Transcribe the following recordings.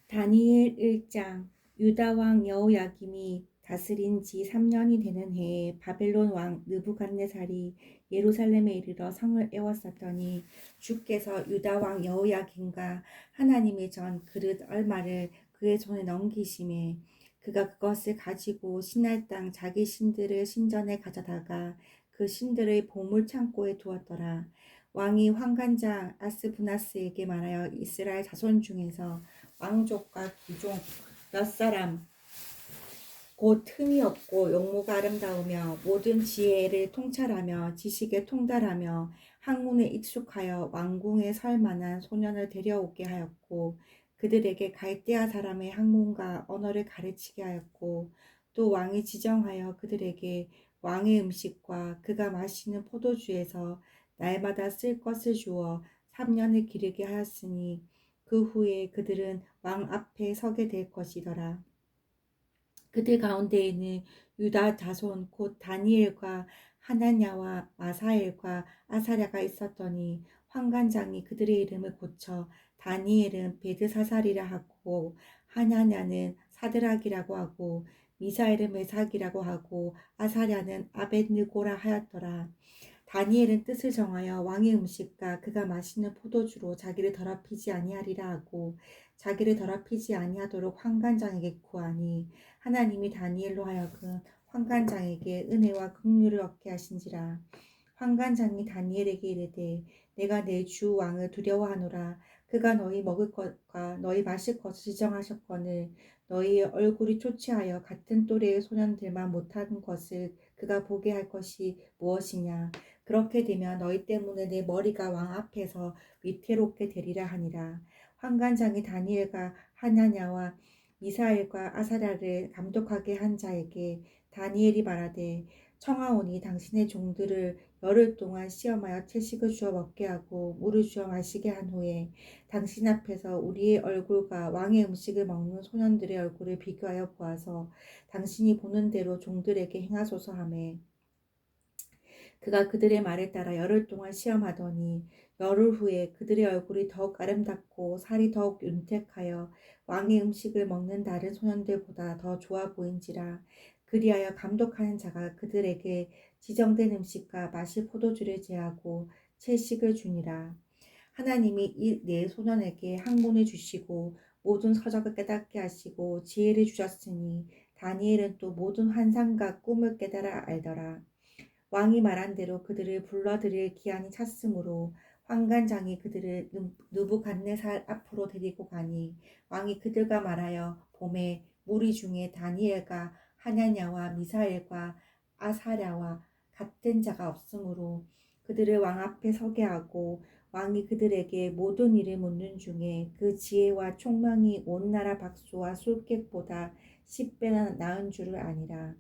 다니엘 1장. 유다 왕 여호야김이 다스린 지 3년이 되는 해에 바벨론 왕 느부갓네살이 예루살렘에 이르러 성을 에워쌌더니 주께서 유다 왕 여호야김과 하나님의 전 그릇 얼마를 그의 손에 넘기심에 그가 그것을 가지고 시날 땅 자기 신들을 신전에 가져다가 그 신들의 보물 창고에 두었더라. 왕이 환관장 아스부나스에게 말하여 이스라엘 자손 중에서 왕족과 귀족 몇 사람 곧 흠이 없고 용모가 아름다우며 모든 지혜를 통찰하며 지식에 통달하며 학문에 익숙하여 왕궁에 설 만한 소년을 데려오게 하였고 그들에게 갈대아 사람의 학문과 언어를 가르치게 하였고 또 왕이 지정하여 그들에게 왕의 음식과 그가 마시는 포도주에서 날마다 쓸 것을 주어 3년을 기르게 하였으니 그 후에 그들은 왕 앞에 서게 될 것이더라. 그들 가운데에는 유다 자손 곧 다니엘과 하나냐와 마사엘과 아사랴가 있었더니 환관장이 그들의 이름을 고쳐 다니엘은 베드사살이라 하고 하나냐는 사드락이라고 하고 미사엘은 메삭이라고 하고 아사랴는 아벳느고라 하였더라. 다니엘은 뜻을 정하여 왕의 음식과 그가 마시는 포도주로 자기를 더럽히지 아니하리라 하고 자기를 더럽히지 아니하도록 환관장에게 구하니 하나님이 다니엘로 하여금 환관장에게 은혜와 긍휼을 얻게 하신지라. 환관장이 다니엘에게 이르되 내가 내 주 왕을 두려워하노라. 그가 너희 먹을 것과 너희 마실 것을 지정하셨거늘 너희의 얼굴이 초췌하여 같은 또래의 소년들만 못하는 것을 그가 보게 할 것이 무엇이냐. 그렇게 되면 너희 때문에 내 머리가 왕 앞에서 위태롭게 되리라 하니라. 환관장이 다니엘과 하나냐와 미사엘과 아사랴를 감독하게 한 자에게 다니엘이 말하되 청하오니 당신의 종들을 열흘 동안 시험하여 채식을 주어 먹게 하고 물을 주어 마시게 한 후에 당신 앞에서 우리의 얼굴과 왕의 음식을 먹는 소년들의 얼굴을 비교하여 보아서 당신이 보는 대로 종들에게 행하소서 하매 그가 그들의 말에 따라 열흘 동안 시험하더니 열흘 후에 그들의 얼굴이 더욱 아름답고 살이 더욱 윤택하여 왕의 음식을 먹는 다른 소년들보다 더 좋아 보인지라. 그리하여 감독하는 자가 그들에게 지정된 음식과 마실 포도주를 제하고 채식을 주니라. 하나님이 이 네 소년에게 학문을 주시고 모든 서적을 깨닫게 하시고 지혜를 주셨으니 다니엘은 또 모든 환상과 꿈을 깨달아 알더라. 왕이 말한 대로 그들을 불러들일 기한이 찼으므로 환관장이 그들을 느부갓네살 앞으로 데리고 가니 왕이 그들과 말하여 봄에 무리 중에 다니엘과 하냐냐와 미사엘과 아사랴와 같은 자가 없으므로 그들을 왕 앞에 서게 하고 왕이 그들에게 모든 일을 묻는 중에 그 지혜와 총명이 온 나라 박수와 술객보다 10배나 나은 줄을 아니라.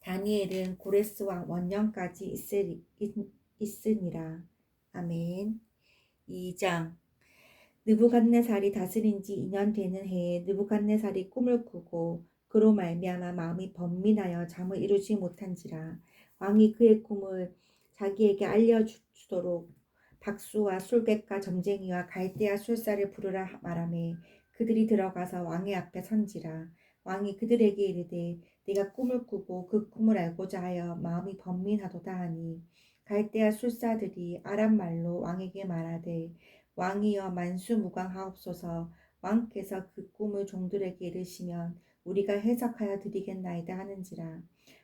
다니엘은 고레스 왕 원년까지 있으니라. 아멘. 2장. 느부갓네살이 다스린 지 2년 되는 해에 느부갓네살이 꿈을 꾸고 그로 말미암아 마음이 번민하여 잠을 이루지 못한지라. 왕이 그의 꿈을 자기에게 알려주도록 박수와 술객과 점쟁이와 갈대아 술사를 부르라 말하매 그들이 들어가서 왕의 앞에 선지라. 왕이 그들에게 이르되 네가 꿈을 꾸고 그 꿈을 알고자 하여 마음이 번민하도다 하니 갈대아 술사들이 아람 말로 왕에게 말하되 왕이여 만수무강하옵소서. 왕께서 그 꿈을 종들에게 이르시면 우리가 해석하여 드리겠나이다 하는지라.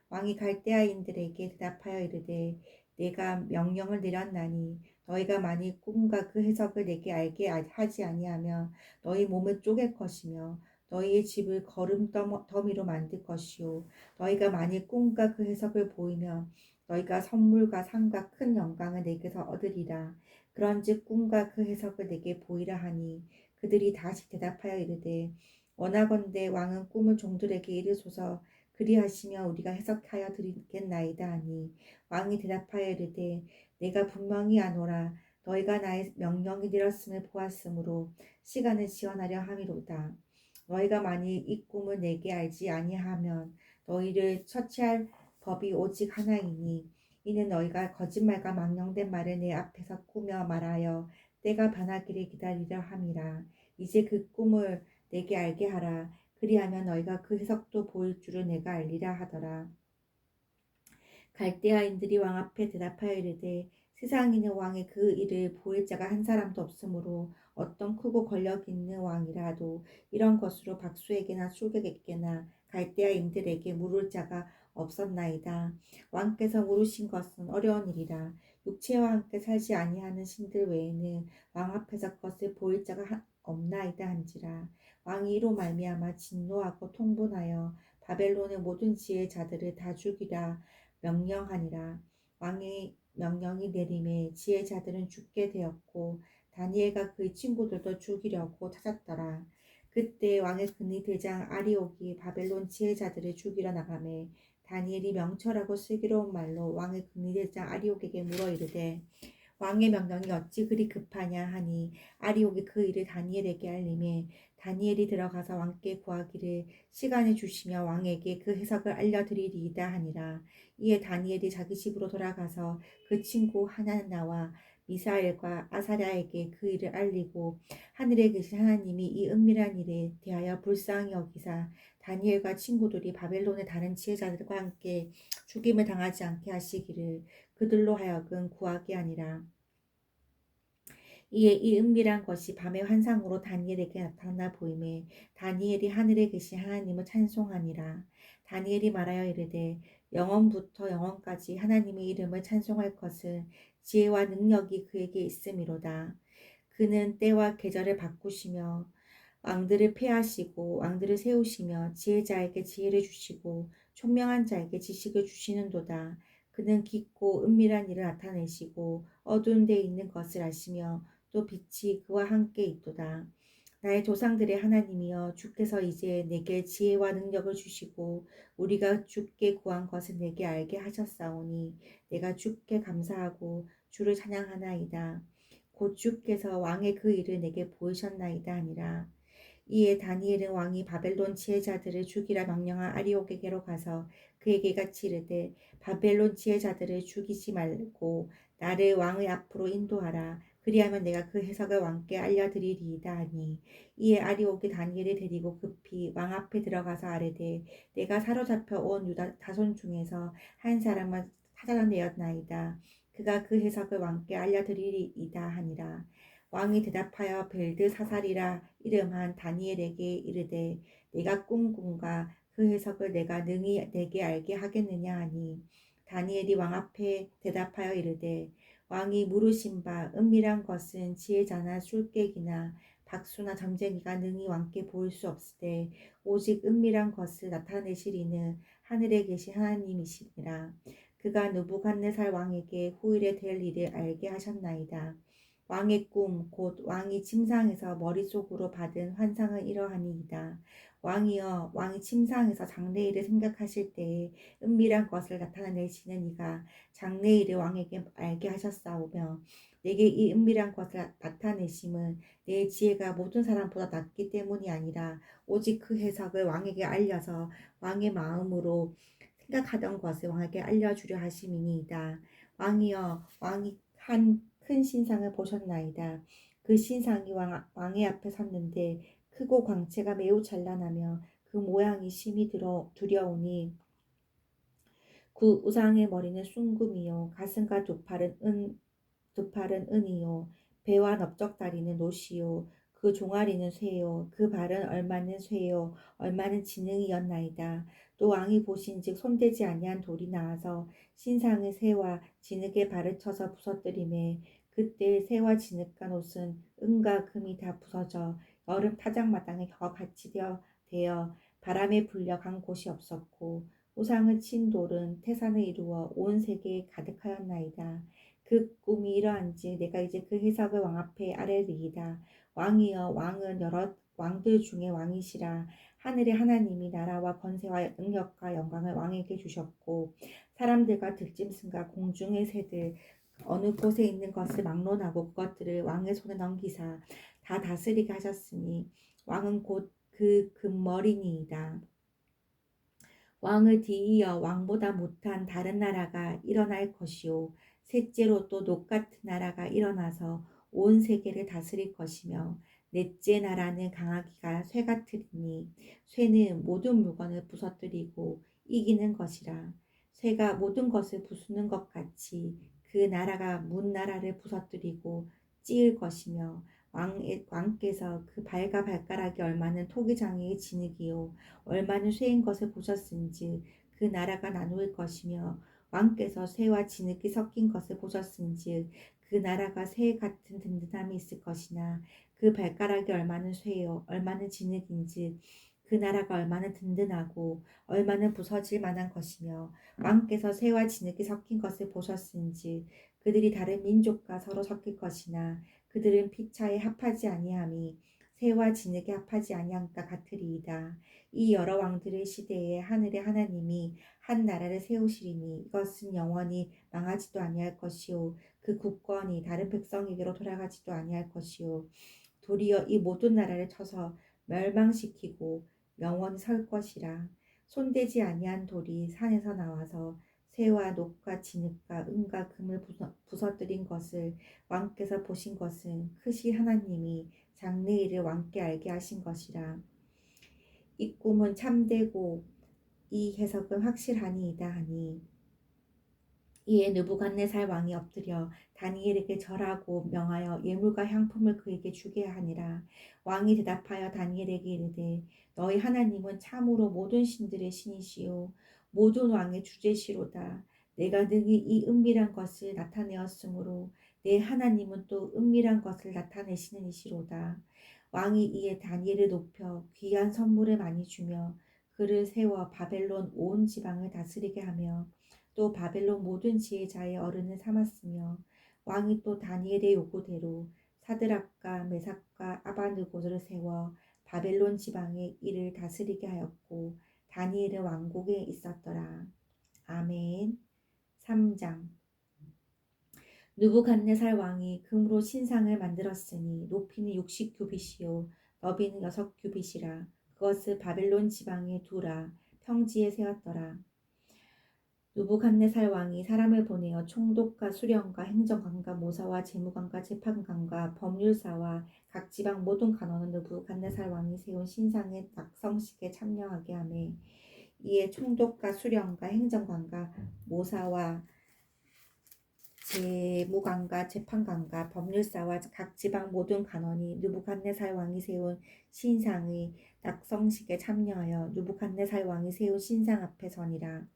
왕이 갈대아인들에게 대답하여 이르되 내가 명령을 내렸나니 너희가 만일 꿈과 그 해석을 내게 알게 하지 아니하면 너희 몸을 쪼갤 것이며 너희의 집을 거름 더미로 만들 것이요 너희가 만일 꿈과 그 해석을 보이면 너희가 선물과 상과 큰 영광을 내게서 얻으리라. 그런즉 꿈과 그 해석을 내게 보이라 하니 그들이 다시 대답하여 이르되 원하건대 왕은 꿈을 종들에게 이르소서. 그리하시면 우리가 해석하여 드리겠나이다 하니 왕이 대답하여 이르되 내가 분명히 아노라. 너희가 나의 명령이 내렸음을 보았으므로 시간을 지원하려 함이로다. 너희가 만일 이 꿈을 내게 알지 아니하면 너희를 처치할 법이 오직 하나이니 이는 너희가 거짓말과 망령된 말을 내 앞에서 꾸며 말하여 때가 변하기를 기다리려 함이라. 이제 그 꿈을 내게 알게 하라. 그리하면 너희가 그 해석도 보일 줄을 내가 알리라 하더라. 갈대아인들이 왕 앞에 대답하여 이르되 세상에 있는 왕의 그 일을 보일 자가 한 사람도 없으므로 어떤 크고 권력 있는 왕이라도 이런 것으로 박수에게나 술객에게나 갈대아인들에게 물을 자가 없었나이다. 왕께서 물으신 것은 어려운 일이라. 육체와 함께 살지 아니하는 신들 외에는 왕 앞에서 그것을 보일 자가 없나이다 한지라. 왕이 이로 말미암아 진노하고 통분하여 바벨론의 모든 지혜자들을 다 죽이라 명령하니라. 왕의 명령이 내림에 지혜자들은 죽게 되었고 다니엘과 그의 친구들도 죽이려고 찾았더라. 그때 왕의 근위 대장 아리옥이 바벨론 지혜자들을 죽이러 나가매 다니엘이 명철하고 슬기로운 말로 왕의 근위 대장 아리옥에게 물어 이르되 왕의 명령이 어찌 그리 급하냐 하니 아리옥이 그 일을 다니엘에게 알림에 다니엘이 들어가서 왕께 구하기를 시간을 주시며 왕에게 그 해석을 알려드리리이다 하니라. 이에 다니엘이 자기 집으로 돌아가서 그 친구 하나나와 미사엘과 아사랴에게 그 일을 알리고 하늘에 계신 하나님이 이 은밀한 일에 대하여 불쌍히 여기사 다니엘과 친구들이 바벨론의 다른 지혜자들과 함께 죽임을 당하지 않게 하시기를 그들로 하여금 구하게 하니라. 이에 이 은밀한 것이 밤의 환상으로 다니엘에게 나타나 보임에 다니엘이 하늘에 계신 하나님을 찬송하니라. 다니엘이 말하여 이르되 영원부터 영원까지 하나님의 이름을 찬송할 것은 지혜와 능력이 그에게 있음이로다. 그는 때와 계절을 바꾸시며 왕들을 폐하시고 왕들을 세우시며 지혜자에게 지혜를 주시고 총명한 자에게 지식을 주시는도다. 그는 깊고 은밀한 일을 나타내시고 어두운 데 있는 것을 아시며 또 빛이 그와 함께 있도다. 나의 조상들의 하나님이여 주께서 이제 내게 지혜와 능력을 주시고 우리가 주께 구한 것을 내게 알게 하셨사오니 내가 주께 감사하고 주를 찬양하나이다. 곧 주께서 왕의 그 일을 내게 보이셨나이다 하니라. 이에 다니엘은 왕이 바벨론 지혜자들을 죽이라 명령한 아리옥에게로 가서 그에게 이같이 이르되 바벨론 지혜자들을 죽이지 말고 나를 왕의 앞으로 인도하라. 그리하면 내가 그 해석을 왕께 알려드리리이다 하니 이에 아리옥이 다니엘을 데리고 급히 왕 앞에 들어가서 아뢰되 내가 사로잡혀 온 유다 자손 중에서 한 사람을 찾아내었나이다. 그가 그 해석을 왕께 알려드리리이다 하니라. 왕이 대답하여 벨드사살이라 이름한 다니엘에게 이르되 내가 꾼 꿈과 그 해석을 내가 능히 내게 알게 하겠느냐 하니 다니엘이 왕 앞에 대답하여 이르되 왕이 물으신 바 은밀한 것은 지혜자나 술객이나 박수나 점쟁이가 능히 왕께 보일 수 없으되 오직 은밀한 것을 나타내시리는 하늘에 계신 하나님이시니라. 그가 느부갓네살 왕에게 후일에 될 일을 알게 하셨나이다. 왕의 꿈, 곧 왕이 침상에서 머릿속으로 받은 환상은 이러하니이다. 왕이여, 왕이 침상에서 장래일을 생각하실 때에 은밀한 것을 나타내시는 이가 장래일을 왕에게 알게 하셨사오며 내게 이 은밀한 것을 나타내심은 내 지혜가 모든 사람보다 낫기 때문이 아니라 오직 그 해석을 왕에게 알려서 왕의 마음으로 생각하던 것을 왕에게 알려주려 하심이니이다. 왕이여, 왕이 한 큰 신상을 보셨나이다. 그 신상이 왕의 앞에 섰는데 크고 광채가 매우 찬란하며 그 모양이 심히 두려우니 그 우상의 머리는 숭금이요 가슴과 두 팔은 은이요 배와 넓적다리는 노시요 그 종아리는 쇠요 그 발은 얼마는 쇠요 얼마는 지능이었나이다. 또 왕이 보신즉 손대지 아니한 돌이 나와서 신상의 새와 진흙에 발을 쳐서 부서뜨리매 그때 새와 진흙간 옷은 은과 금이 다 부서져 여름 타작마당에 겨와 같이 되어 바람에 불려 간 곳이 없었고 우상을 친 돌은 태산을 이루어 온 세계에 가득하였나이다. 그 꿈이 이러한즉 내가 이제 그 해석을 왕 앞에 아뢰리이다. 왕이여 왕은 여러 왕들 중에 왕이시라. 하늘의 하나님이 나라와 권세와 능력과 영광을 왕에게 주셨고 사람들과 들짐승과 공중의 새들 어느 곳에 있는 것을 막론하고 그것들을 왕의 손에 넘기사 다 다스리게 하셨으니 왕은 곧 그 금머리니이다. 왕을 뒤이어 왕보다 못한 다른 나라가 일어날 것이요 셋째로 또 녹 같은 나라가 일어나서 온 세계를 다스릴 것이며 넷째 나라는 강아기가 쇠 같으리니 쇠는 모든 물건을 부서뜨리고 이기는 것이라. 쇠가 모든 것을 부수는 것 같이 그 나라가 문 나라를 부서뜨리고 찌을 것이며 왕께서 그 발과 발가락이 얼마는 토기장애의 진흙이요 얼마는 쇠인 것을 보셨은즉 그 나라가 나누일 것이며 왕께서 쇠와 진흙이 섞인 것을 보셨은즉 그 나라가 쇠 같은 든든함이 있을 것이나 그 발가락이 얼마는 쇠요 얼마는 진흙인즉 그 나라가 얼마나 든든하고 얼마나 부서질 만한 것이며 왕께서 쇠와 진흙이 섞인 것을 보셨은즉 그들이 다른 민족과 서로 섞일 것이나 그들은 피차에 합하지 아니함이 새와 진흙에 합하지 아니함과 같으리이다. 이 여러 왕들의 시대에 하늘의 하나님이 한 나라를 세우시리니 이것은 영원히 망하지도 아니할 것이요 그 국권이 다른 백성에게로 돌아가지도 아니할 것이요 도리어 이 모든 나라를 쳐서 멸망시키고 영원히 설 것이라. 손대지 아니한 돌이 산에서 나와서 쇠와 녹과 진흙과 은과 금을 부서뜨린 것을 왕께서 보신 것은 크신 하나님이 장래일을 왕께 알게 하신 것이라. 이 꿈은 참되고 이 해석은 확실하니이다 하니 이에 느부갓네살 왕이 엎드려 다니엘에게 절하고 명하여 예물과 향품을 그에게 주게 하니라. 왕이 대답하여 다니엘에게 이르되 너희 하나님은 참으로 모든 신들의 신이시요 모든 왕의 주제시로다. 내가 능히 이 은밀한 것을 나타내었으므로 내 하나님은 또 은밀한 것을 나타내시는 이시로다. 왕이 이에 다니엘을 높여 귀한 선물을 많이 주며 그를 세워 바벨론 온 지방을 다스리게 하며 또 바벨론 모든 지혜자의 어른을 삼았으며 왕이 또 다니엘의 요구대로 사드락과 메삭과 아바느고를 세워 바벨론 지방의 일을 다스리게 하였고 다니엘은 왕국에 있었더라. 아멘. 3장. 느부갓네살 왕이 금으로 신상을 만들었으니 높이는 60규빗이요 너비는 6규빗이라. 그것을 바벨론 지방에 두라. 평지에 세웠더라. 느부갓네살 왕이 사람을 보내어 총독과 수령과 행정관과 모사와 재무관과 재판관과 법률사와 각 지방 모든 간원은 느부갓네살 왕이 세운 신상의 낙성식에 참여하게 하며 이에 총독과 수령과 행정관과 모사와 재무관과 재판관과 법률사와 각 지방 모든 간원이 느부갓네살 왕이 세운 신상의 낙성식에 참여하여 느부갓네살 왕이 세운 신상 앞에 서니라.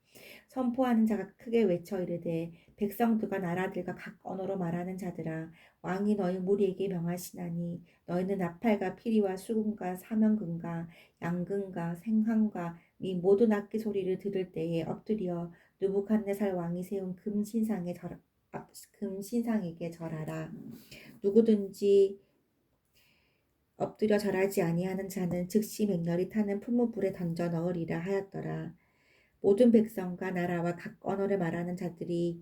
선포하는 자가 크게 외쳐 이르되 백성들과 나라들과 각 언어로 말하는 자들아 왕이 너희 무리에게 명하시나니 너희는 나팔과 피리와 수금과 사면금과 양금과 생황과 이 모든 악기 소리를 들을 때에 엎드려 느부갓네살 왕이 세운 금신상에게 절하라. 누구든지 엎드려 절하지 아니하는 자는 즉시 맹렬히 타는 풀무불에 던져 넣으리라 하였더라. 모든 백성과 나라와 각 언어를 말하는 자들이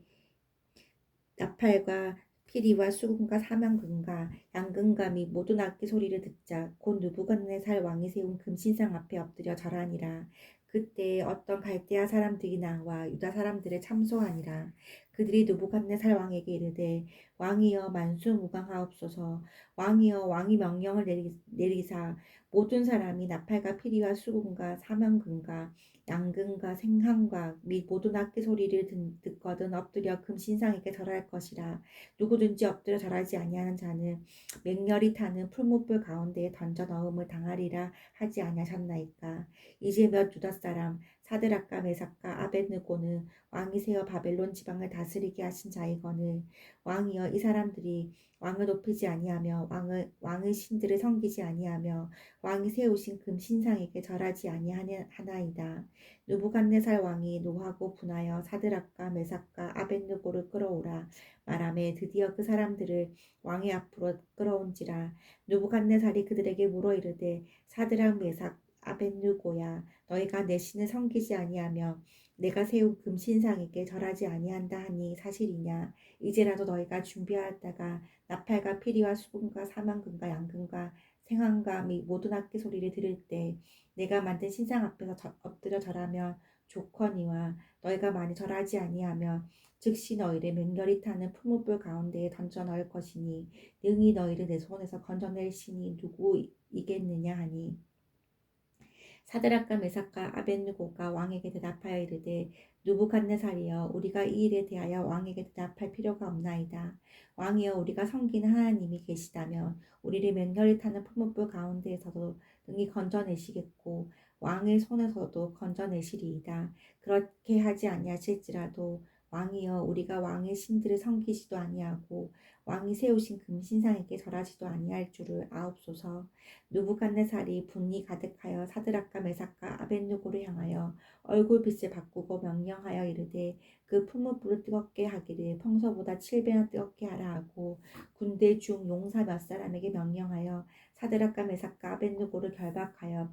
나팔과 피리와 수금과 사면금과 양금과 및 모든 악기 소리를 듣자 곧 느부갓네살 왕이 세운 금신상 앞에 엎드려 절하니라. 그때 어떤 갈대아 사람들이 나와 유다 사람들을 참소하니라. 그들이 느부갓네살 왕에게 이르되 왕이여 만수무강하옵소서. 왕이여 왕이 명령을 내리사 모든 사람이 나팔과 피리와 수금과 사면금과 양금과 생황과 및 모든 악기 소리를 듣거든 엎드려 금신상에게 절할 것이라. 누구든지 엎드려 절하지 아니하는 자는 맹렬히 타는 풀무불 가운데에 던져 넣음을 당하리라 하지 아니하셨나이까. 이제 몇 유다 사람 사드락과 메삭과 아벳느고는 왕이 세어 바벨론 지방을 다스리게 하신 자이거늘 왕이여 이 사람들이 왕을 높이지 아니하며 왕의 신들을 섬기지 아니하며 왕이 세우신 금 신상에게 절하지 아니하나이다. 느부갓네살 왕이 노하고 분하여 사드락과 메삭과 아벳느고를 끌어오라 말하매 드디어 그 사람들을 왕의 앞으로 끌어온지라. 느부갓네살이 그들에게 물어 이르되 사드락 메삭 아벳느고야 너희가 내 신을 섬기지 아니하며 내가 세운 금신상에게 절하지 아니한다 하니 사실이냐. 이제라도 너희가 준비하였다가 나팔과 피리와 수금과 사면금과 양금과 생황과 및 모든 악기 소리를 들을 때 내가 만든 신상 앞에서 엎드려 절하며 조커니와 너희가 많이 절하지 아니하며 즉시 너희를 맹렬히 타는 풀무불 가운데에 던져 넣을 것이니 능히 너희를 내 손에서 건져낼 신이 누구이겠느냐 하니 사드락과 메삭과 아벳느고가 왕에게 대답하여 이르되 느부갓네살이여 우리가 이 일에 대하여 왕에게 대답할 필요가 없나이다. 왕이여 우리가 섬기는 하나님이 계시다면 우리를 맹렬히 타는 풀무불 가운데에서도 능히 건져내시겠고 왕의 손에서도 건져내시리이다. 그렇게 하지 아니하실지라도 왕이여 우리가 왕의 신들을 섬기지도 아니하고 왕이 세우신 금신상에게 절하지도 아니할 줄을 아옵소서. 느부갓네살이 분이 가득하여 사드락과 메삭과 아벳느고를 향하여 얼굴빛을 바꾸고 명령하여 이르되 그 풀무불을 뜨겁게 하기를 평소보다 7배나 뜨겁게 하라 하고 군대 중 용사 몇 사람에게 명령하여 사드락과 메삭과 아벳느고를 결박하여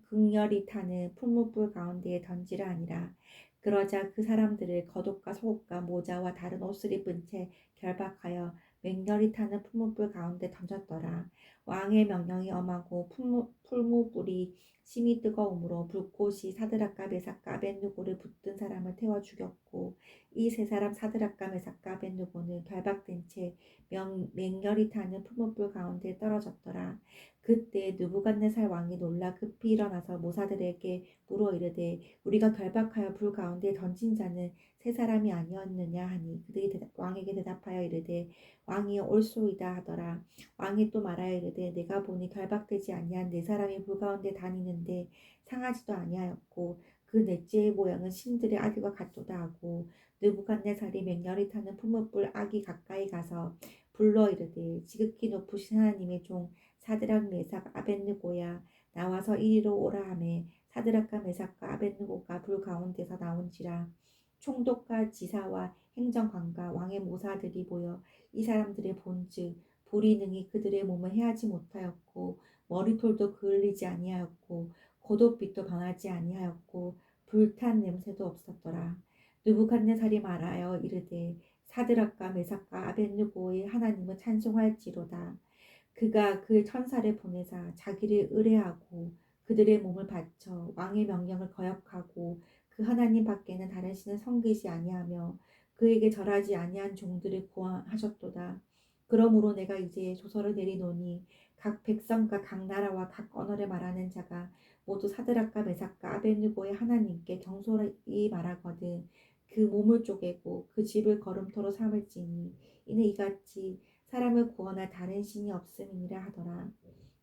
극렬히 타는 풀무불 가운데에 던지라 하니라. 그러자 그 사람들을 겉옷과 속옷과 모자와 다른 옷을 입은 채 결박하여 맹렬히 타는 풀무불 가운데 던졌더라. 왕의 명령이 엄하고 풀무불이 심히 뜨거우므로 불꽃이 사드락과 메삭과 아벳느고를 붙든 사람을 태워 죽였고 이 세 사람 사드락과 메삭과 아벳느고는 결박된 채 맹렬히 타는 풀무불 가운데 떨어졌더라. 그때 느부갓네살 왕이 놀라 급히 일어나서 모사들에게 물어 이르되 우리가 결박하여 불 가운데 던진 자는 세 사람이 아니었느냐 하니 그들이 왕에게 대답하여 이르되 왕이여 옳소이다 하더라. 왕이 또 말하여 이르되 내가 보니 결박되지 아니한 네 사람이 불 가운데 다니는데 상하지도 아니하였고 그 넷째의 모양은 신들의 아기와 같도다 하고 느부갓네살이 맹렬히 타는 풀무불 아기 가까이 가서 불러 이르되 지극히 높으신 하나님의 종 사드락 메삭 아벳느고야 나와서 이리로 오라 하매 사드락과 메삭과 아벳느고가 불 가운데서 나온지라. 총독과 지사와 행정관과 왕의 모사들이 모여 이 사람들의 본즉 불이 능히 그들의 몸을 해하지 못하였고 머리털도 그을리지 아니하였고 겉옷빛도 변하지 아니하였고 불탄 냄새도 없었더라. 느부갓네살이 말하여 이르되 사드락과 메삭과 아벳느고의 하나님을 찬송할지로다. 그가 그 천사를 보내사 자기를 의뢰하고 그들의 몸을 바쳐 왕의 명령을 거역하고 그 하나님 밖에는 다른 신을 섬기지 아니하며 그에게 절하지 아니한 종들을 구원하셨도다. 그러므로 내가 이제 조서를 내리노니 각 백성과 각 나라와 각 언어를 말하는 자가 모두 사드락과 메삭과 아벳느고의 하나님께 경솔히 말하거든 그 몸을 쪼개고 그 집을 거름토로 삼을지니 이는 이같이 사람을 구원할 다른 신이 없음이니라 하더라.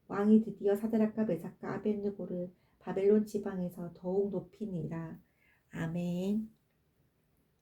왕이 드디어 사드락과 메삭과 아벳느고를 바벨론 지방에서 더욱 높이니라. 아멘.